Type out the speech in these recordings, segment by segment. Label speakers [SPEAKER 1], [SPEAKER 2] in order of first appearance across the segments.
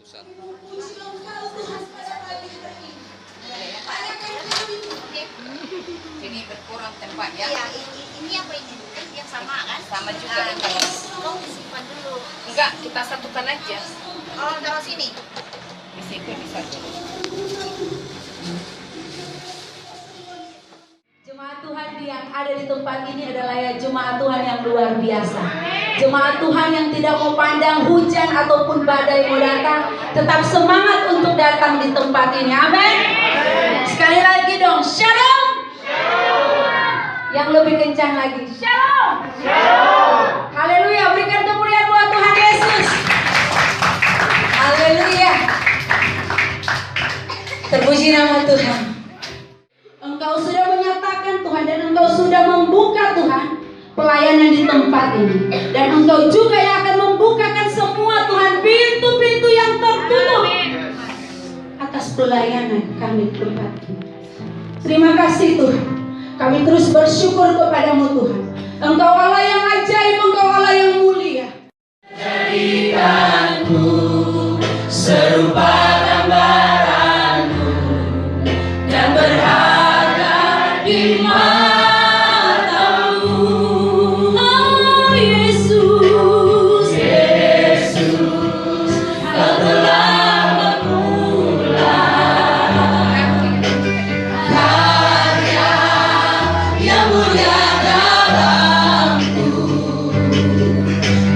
[SPEAKER 1] keputusan.
[SPEAKER 2] Jadi berkurang tempat ya?
[SPEAKER 3] Iya, ini apa ini? Yang sama kan?
[SPEAKER 2] Sama juga.
[SPEAKER 3] Tolong disimpan dulu.
[SPEAKER 2] Enggak, kita satukan aja.
[SPEAKER 3] Oh, taruh sini.
[SPEAKER 2] Di situ bisa.
[SPEAKER 4] Jemaat Tuhan yang ada di tempat ini adalah ya jemaat Tuhan yang luar biasa. Jemaat Tuhan yang tidak mau pandang hujan ataupun badai mau datang, tetap semangat untuk datang di tempat ini. Amin. Sekali lagi dong, shalom. Yang lebih kencang lagi, shalom. Haleluya, berikan kemuliaan buat Tuhan Yesus. Haleluya. Terpuji nama Tuhan. Engkau sudah menyatakan Tuhan dan Engkau sudah membuka Tuhan pelayanan di tempat ini. Dan Engkau juga yang akan membukakan semua Tuhan pintu-pintu yang tertutup atas pelayanan kami di tempat ini. Terima kasih Tuhan. Kami terus bersyukur kepadamu Tuhan. Engkau Allah yang ajaib, Engkau Allah yang mulia. Jadikanku serupa gambaranmu dan berharga di matamu. Oh Yesus, Yesus, Kau telah memulai karya yang mulia dalamku.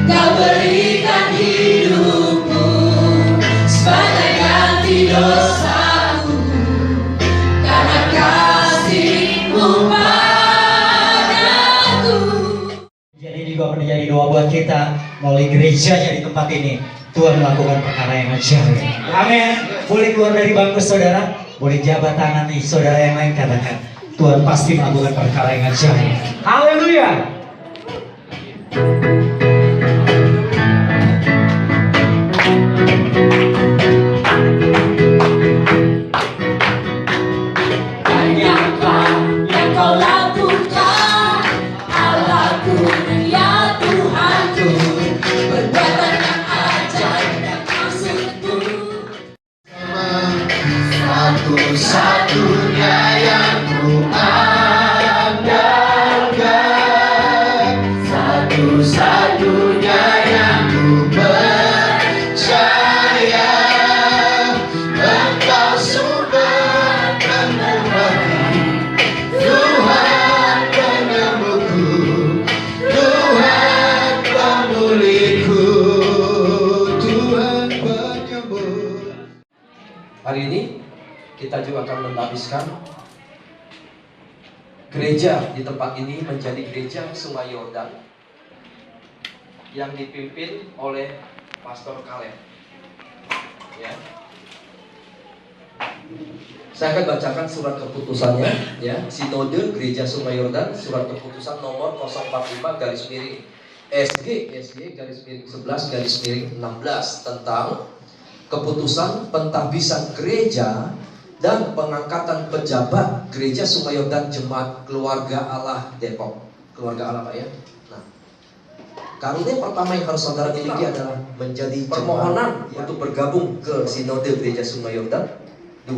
[SPEAKER 4] Kau berikan hidupmu sebagai ganti dosaku, karena kasih-Mu padaku.
[SPEAKER 5] Jadi juga menjadi doa buat kita melalui gerejanya di tempat ini. Tuhan melakukan perkara yang ajaib. Amin. Boleh keluar dari bangku saudara, boleh jabat tangan nih saudara yang lain, katakan Tuhan pasti melakukan perkara yang ajaib. Haleluya.
[SPEAKER 4] Banyaklah yang Kau lakukan, Allahku ya Tuhanku, perbuatan yang ajaib dan maksud-Mu.
[SPEAKER 6] Satu-satunya yang ku andalkan, satu-satunya yang ku percaya, Engkau sumber penemuanku, Tuhan penemuku, Tuhan pemulihku, Tuhan penyembuh.
[SPEAKER 7] Hari ini kita juga akan menghabiskan gereja di tempat ini menjadi gereja Sungai Yordan yang dipimpin oleh Pastor Caleb. Ya. Saya akan bacakan surat keputusannya, ya. Sinode Gereja Sungai Yordan, surat keputusan nomor 045 garis miring SG garis miring 11 garis miring 16 tentang keputusan pentahbisan gereja dan pengangkatan pejabat Gereja Sungai Yordan Jemaat Keluarga Allah Depok. Keluarga Allah Pak ya. Nah, karunia pertama yang harus saudara miliki adalah menjadi permohonan untuk bergabung ke Sinode Gereja Sungai Yordan. 2.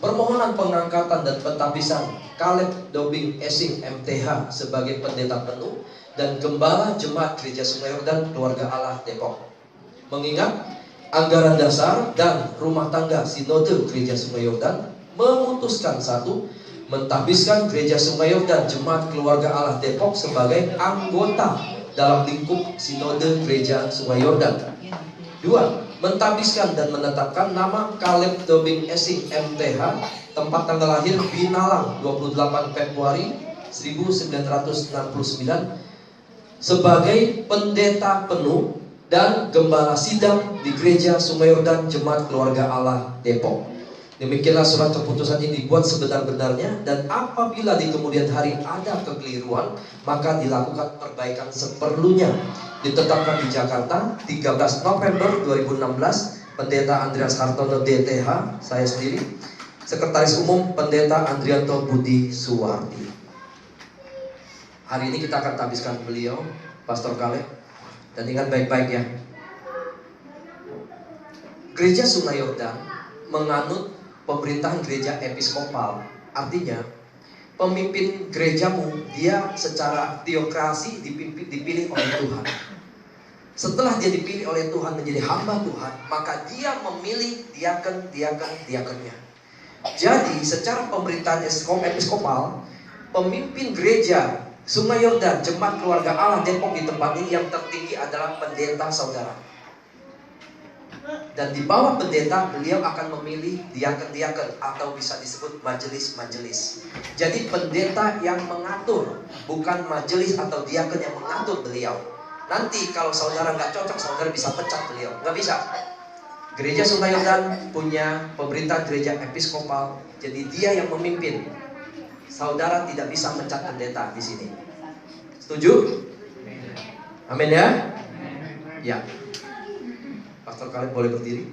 [SPEAKER 7] Permohonan pengangkatan dan pentahbisan Caleb Dobing Esing MTH sebagai pendeta penuh dan gembala Jemaat Gereja Sungai Yordan Keluarga Allah Depok. Mengingat anggaran dasar dan rumah tangga Sinode Gereja Sungai Yordan memutuskan 1. Mentahbiskan Gereja Sungai Yordan Jemaat Keluarga Allah Depok sebagai anggota dalam lingkup Sinode Gereja Sungai Yordan. 2. Mentahbiskan dan menetapkan nama Caleb Dobing Esing MTH, tempat tanggal lahir Binalang 28 Februari 1969 sebagai pendeta penuh dan gembala sidang di Gereja Sungai Yordan Jemaat Keluarga Allah Depok. Demikianlah surat keputusan ini dibuat sebenar-benarnya, dan apabila di kemudian hari ada kekeliruan, maka dilakukan perbaikan seperlunya. Ditetapkan di Jakarta 13 November 2016, Pendeta Andreas Hartono DTH, saya sendiri, Sekretaris Umum Pendeta Andrianto Budi Suwardi. Hari ini kita akan tabiskan beliau, Pastor Caleb. Dan ingat baik-baik ya, Gereja Sungai Yordan menganut pemerintahan gereja episkopal. Artinya, pemimpin gerejamu dia secara teokrasi dipilih oleh Tuhan. Setelah dia dipilih oleh Tuhan menjadi hamba Tuhan, maka dia memilih diakonnya. Jadi secara pemerintahan episkopal, pemimpin gereja Sungai Yordan Jemaat Keluarga Allah Depok di tempat ini yang tertinggi adalah pendeta saudara. Dan di bawah pendeta beliau akan memilih diakon-diakon atau bisa disebut majelis-majelis. Jadi pendeta yang mengatur, bukan majelis atau diakon yang mengatur beliau. Nanti kalau saudara nggak cocok, saudara bisa pecat beliau. Nggak bisa. Gereja Sungai Yordan punya pemerintahan gereja episkopal, jadi dia yang memimpin. Saudara tidak bisa mencat pendeta di sini. Setuju? Amin ya? Ya. Pastor Kaleb boleh berdiri.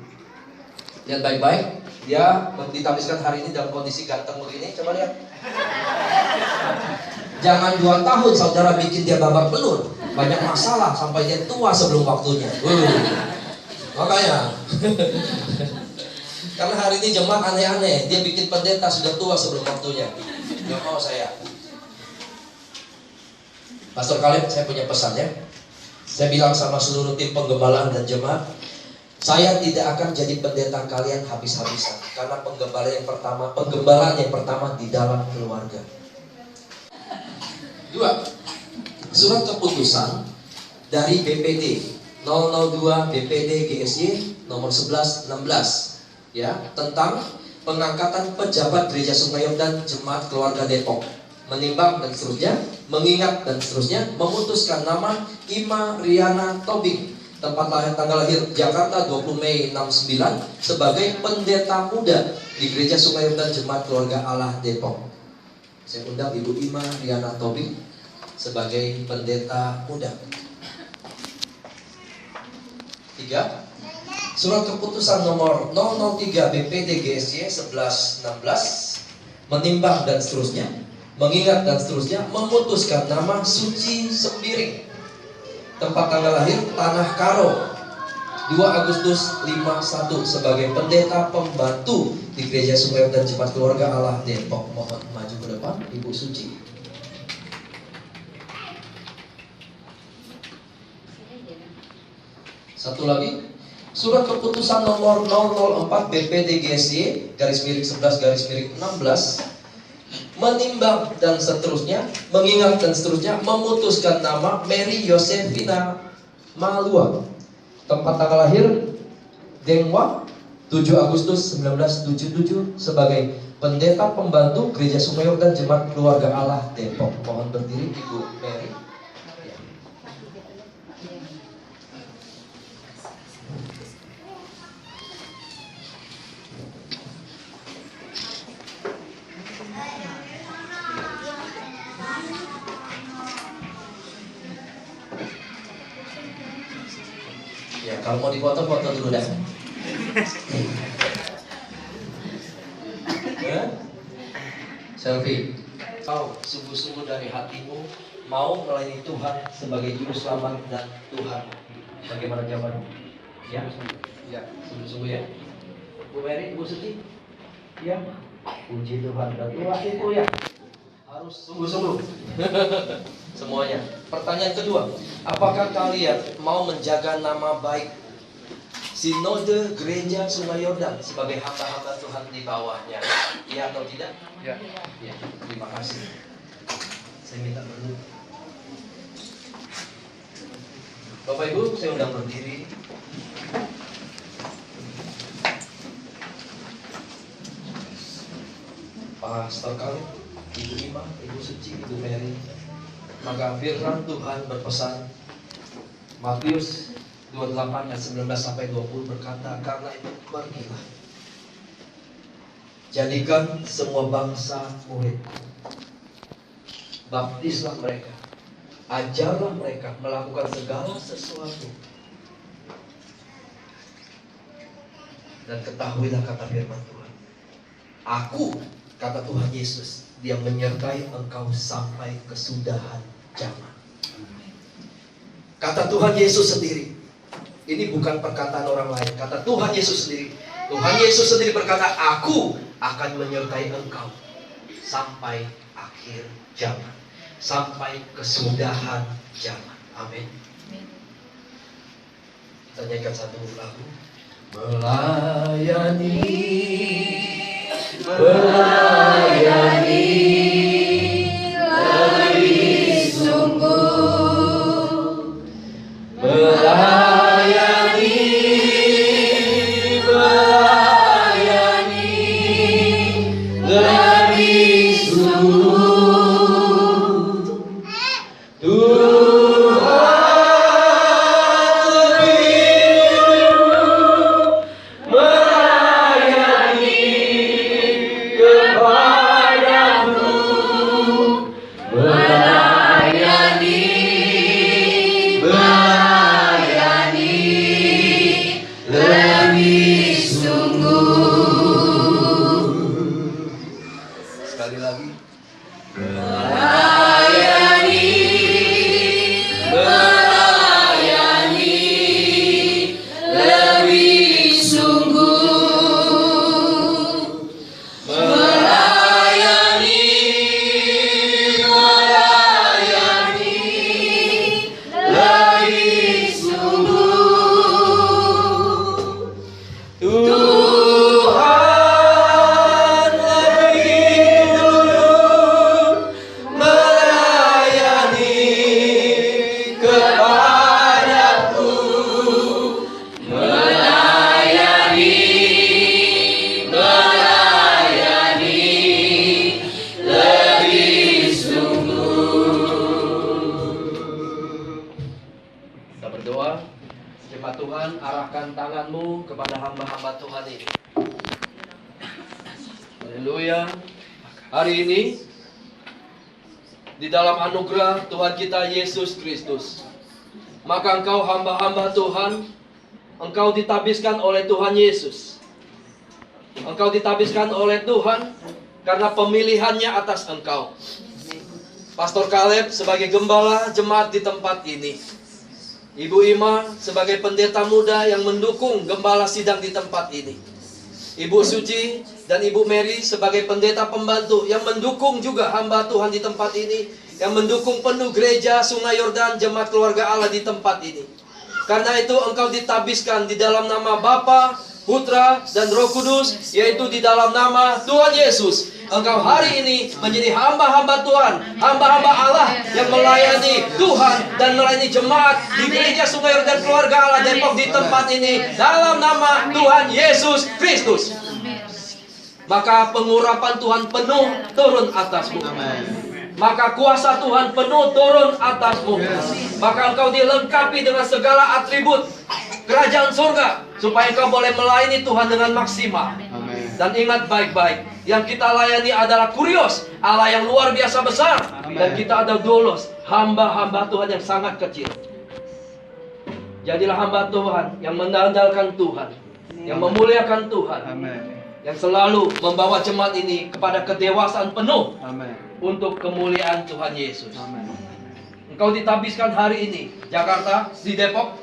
[SPEAKER 7] Lihat baik-baik. Dia ditampilkan hari ini dalam kondisi ganteng begini. Coba lihat. Jangan 2 tahun saudara bikin dia babak belur. Banyak masalah sampai dia tua sebelum waktunya. Makanya. Karena hari ini jemaat aneh-aneh. Dia bikin pendeta sudah tua sebelum waktunya. Gak mau saya. Pastor Kaleb, saya punya pesan ya. Saya bilang sama seluruh tim penggembalaan dan jemaat, saya tidak akan jadi pendeta kalian habis-habisan. Karena penggembalaan yang pertama di dalam keluarga. 2. Surat keputusan dari BPD 002 BPD GSY nomor 1116 ya, tentang pengangkatan pejabat Gereja Sungai Yordan Jemaat Keluarga Depok, menimbang dan seterusnya, mengingat dan seterusnya, memutuskan nama Ima Riana Tobing, tempat lahir tanggal lahir Jakarta 20 Mei 69 sebagai pendeta muda di Gereja Sungai Yordan Jemaat Keluarga Allah Depok. Saya undang Ibu Ima Riana Tobing sebagai pendeta muda. 3. Surat keputusan nomor 003 BPD GSY 1116 menimbang dan seterusnya, mengingat dan seterusnya, memutuskan nama Suci Sembiring, tempat tanggal lahir Tanah Karo 2 Agustus 51 sebagai pendeta pembantu di Gereja Sungai Yordan Jemaat Keluarga Allah Depok. Mohon maju ke depan Ibu Suci. Satu lagi, surat keputusan nomor 004 BPD GSY garis miring 11 garis miring 16 menimbang dan seterusnya, mengingat dan seterusnya, memutuskan nama Mary Yosefina Malua, tempat tanggal lahir Dengwa 7 Agustus 1977 sebagai pendeta pembantu Gereja Sungai Yordan Jemaat Keluarga Allah Depok. Mohon berdiri Ibu Mary. Ya, kalau mau dipoto, foto dulu dah. Ya? Selfie. Kau sungguh-sungguh dari hatimu mau melayani Tuhan sebagai juru selamat dan Tuhan. Bagaimana jawabanmu? Ya, ya, sungguh-sungguh ya. Bu Mary, Bu Suci, ya. Puji Tuhan dan Tuhan itu ya. Harus sungguh-sungguh. Semuanya. Pertanyaan kedua, apakah kalian mau menjaga nama baik Sinode Gereja Sungai Yordan sebagai hamba-hamba Tuhan di bawahnya? Iya atau tidak? Ya. Ya. Terima kasih. Saya minta berdiri. Bapak Ibu, saya undang berdiri. Pastor Kaleb, Ibu Ima, Ibu Suci, Ibu Mary. Maka firman Tuhan berpesan, Matius 28 ayat 19 sampai 20 berkata, karena itu pergilah, jadikan semua bangsa murid, baptislah mereka, ajarlah mereka melakukan segala sesuatu, dan ketahuilah kata firman Tuhan, aku, kata Tuhan Yesus, dia menyertai engkau sampai kesudahan zaman. Kata Tuhan Yesus sendiri, Ini bukan perkataan orang lain, kata Tuhan Yesus sendiri. Tuhan Yesus sendiri berkata, aku akan menyertai engkau sampai akhir zaman, sampai kesudahan zaman. Amin. Kita nyanyikan satu lagu. Melayani, melayani, lebih sungguh. Melayani, melayani, lebih sungguh. Tuhan sekali lagi. Melayani, melayani, lebih sungguh. Melayani, melayani, lebih sungguh. Tuhan lebih dulu melayani kepadaku, melayani, melayani, lebih sungguh. Kita berdoa. Jemaat Tuhan, arahkan tanganmu kepada hamba-hamba Tuhan ini. Haleluya. Hari ini di dalam anugerah Tuhan kita Yesus Kristus, maka engkau hamba-hamba Tuhan, engkau ditabiskan oleh Tuhan Yesus. Engkau ditabiskan oleh Tuhan karena pemilihannya atas engkau. Pastor Caleb sebagai gembala jemaat di tempat ini, Ibu Ima sebagai pendeta muda yang mendukung gembala sidang di tempat ini, Ibu Suci dan Ibu Mary sebagai pendeta pembantu yang mendukung juga hamba Tuhan di tempat ini, yang mendukung penuh gereja Sungai Yordan Jemaat Keluarga Allah di tempat ini. Karena itu engkau ditabiskan di dalam nama Bapa, Putra, dan Roh Kudus, yaitu di dalam nama Tuhan Yesus. Engkau hari ini menjadi hamba-hamba Tuhan, hamba-hamba Allah yang melayani Tuhan dan melayani jemaat di gereja Sungai Yordan Keluarga Allah Depok di tempat ini dalam nama Tuhan Yesus Kristus. Maka pengurapan Tuhan penuh turun atasmu. Maka kuasa Tuhan penuh turun atasmu. Maka engkau dilengkapi dengan segala atribut kerajaan surga supaya engkau boleh melayani Tuhan dengan maksimal. Dan ingat baik-baik, yang kita layani adalah kurios, Allah yang luar biasa besar. Dan kita ada doulos, hamba-hamba Tuhan yang sangat kecil. Jadilah hamba Tuhan yang mengandalkan Tuhan, yang memuliakan Tuhan, yang selalu membawa jemaat ini kepada kedewasaan penuh untuk kemuliaan Tuhan Yesus. Engkau ditabiskan hari ini Jakarta, di Depok,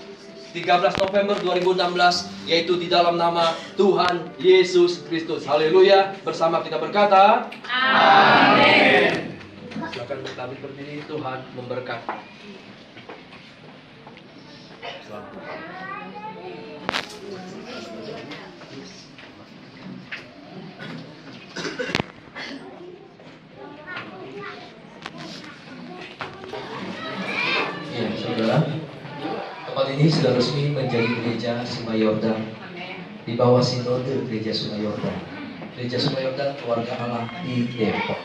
[SPEAKER 7] 13 November 2016, yaitu di dalam nama Tuhan Yesus Kristus. Haleluya. Bersama kita berkata amin. Silakan kami berdiri. Tuhan memberkati. Selamat. Ya, saudara, tempat ini sudah resmi menjadi gereja Sungai Yordan di bawah sinode gereja Sungai Yordan. Gereja Sungai Yordan keluarga Allah di Depok.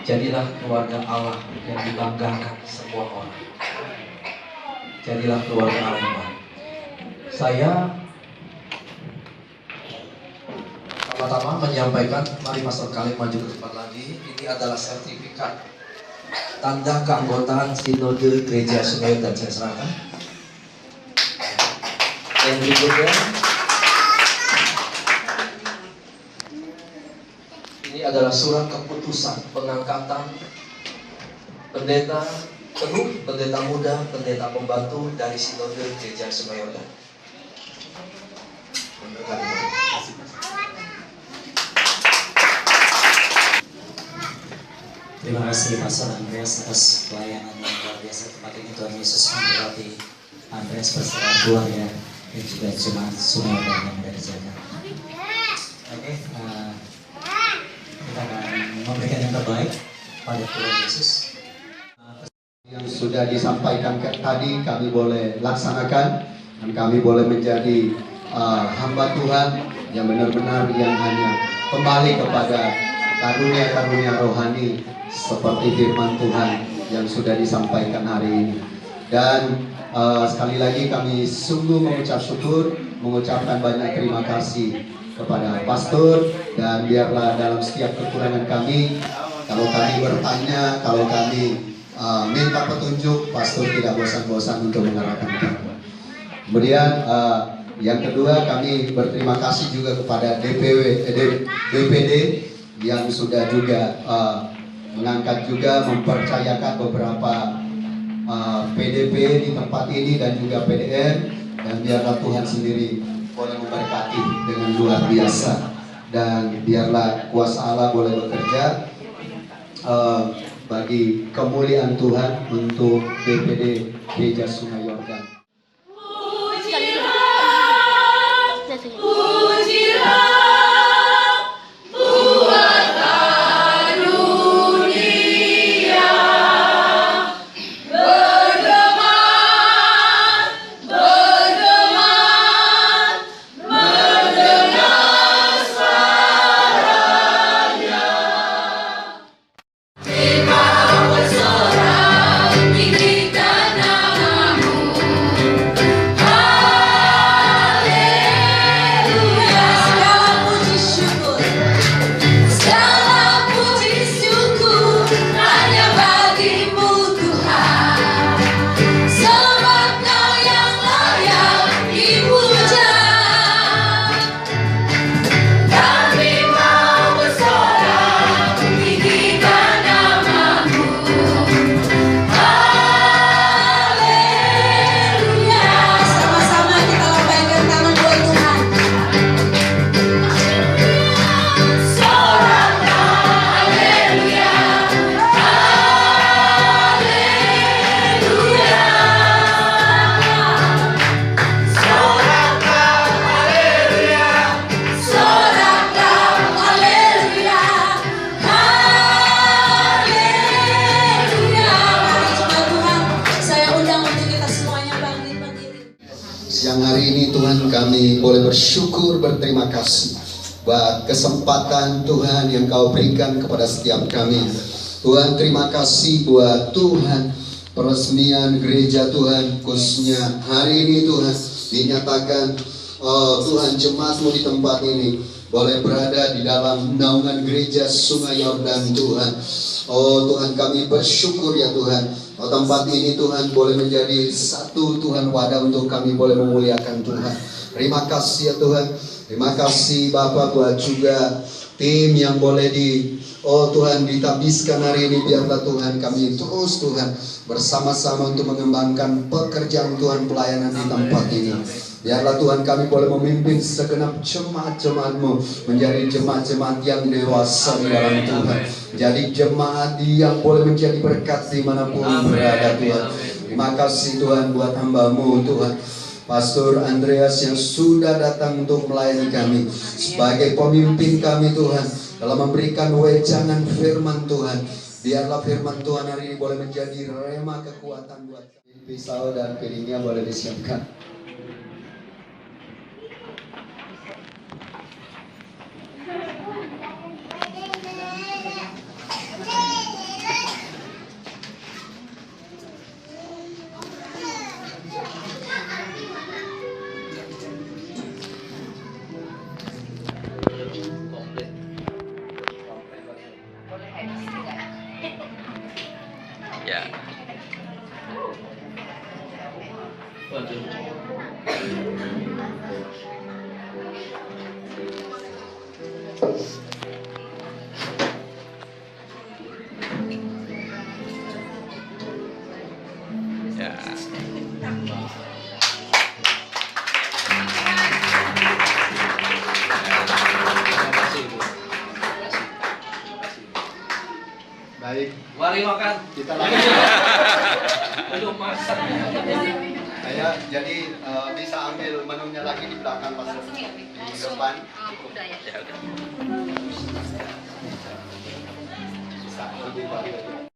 [SPEAKER 7] Jadilah keluarga Allah yang dibanggakan semua orang. Jadilah keluarga Allah yang baik. Saya pertama menyampaikan, mari Pastor Caleb maju ke depan lagi. Ini adalah sertifikat tanda keanggotaan sinode gereja Sungai Yordan. Saya serahkan. Yang berikutnya, ini adalah surat keputusan pengangkatan pendeta penuh pendeta muda, pendeta pembantu dari Sinode Gereja Sungai Yordan.
[SPEAKER 5] Terima kasih Pastor Andreas atas pelayanan yang luar biasa tempat ini. Tuhan Yesus memberkati Andreas beserta keluarga dan juga jemaat Sungai Yordan yang ada di sana. Oke, kita akan memberikan yang terbaik pada Tuhan Yesus.
[SPEAKER 6] Yang sudah disampaikan tadi kami boleh laksanakan dan kami boleh menjadi hamba Tuhan yang benar-benar yang hanya kembali kepada karunia-karunia rohani seperti firman Tuhan yang sudah disampaikan hari ini. Dan sekali lagi kami sungguh mengucap syukur, mengucapkan banyak terima kasih kepada pastor, dan biarlah dalam setiap kekurangan kami, kalau kami bertanya, kalau kami minta petunjuk, pastor tidak bosan-bosan untuk mengarahkan kami. Kemudian yang kedua, kami berterima kasih juga kepada DPD yang sudah juga mengangkat juga mempercayakan beberapa PDP di tempat ini dan juga PDN, dan biarlah Tuhan sendiri boleh memberkati dengan luar biasa, dan biarlah kuasa Allah boleh bekerja bagi kemuliaan Tuhan untuk DPD Gereja Sungai Yordan. Siang hari ini Tuhan, kami boleh bersyukur, berterima kasih buat kesempatan Tuhan yang Kau berikan kepada setiap kami. Tuhan, terima kasih buat Tuhan peresmian gereja Tuhan, khususnya hari ini Tuhan dinyatakan Tuhan jemaat-Mu di tempat ini boleh berada di dalam naungan gereja Sungai Yordan Tuhan. Oh Tuhan, kami bersyukur ya Tuhan. Tempat ini Tuhan boleh menjadi satu Tuhan wadah untuk kami boleh memuliakan Tuhan. Terima kasih ya Tuhan. Terima kasih Bapak buat juga tim yang boleh Tuhan ditabiskan hari ini. Biarlah Tuhan kami terus Tuhan bersama-sama untuk mengembangkan pekerjaan Tuhan, pelayanan di tempat ini. Biarlah Tuhan kami boleh memimpin segenap jemaat-jemaat-Mu menjadi jemaat-jemaat yang dewasa di dalam Tuhan. Jadi jemaat yang boleh menjadi berkat dimanapun berada Tuhan. Terima kasih Tuhan buat hamba-Mu Tuhan, Pastor Andreas yang sudah datang untuk melayani kami sebagai pemimpin kami Tuhan dalam memberikan wejangan firman Tuhan. Biarlah firman Tuhan hari ini boleh menjadi rema kekuatan buat kami. Pisau dan piringnya boleh disiapkan.
[SPEAKER 7] Ya. Waduh. Mari makan.
[SPEAKER 6] Kita lagi.
[SPEAKER 7] Belum masak.
[SPEAKER 6] Jadi bisa ambil menunya lagi di belakang pas di depan.
[SPEAKER 2] Udah ya.
[SPEAKER 6] Bisa lebih baik.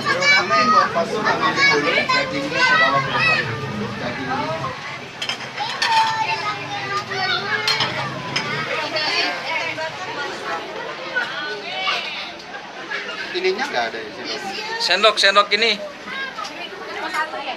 [SPEAKER 6] Terutama yang buat pasur ambil dulu, dagingnya ke bawah ke depan. Dagingnya. Ininya nggak ada ya sih.
[SPEAKER 1] Sendok ini.
[SPEAKER 2] Cuma satu ya?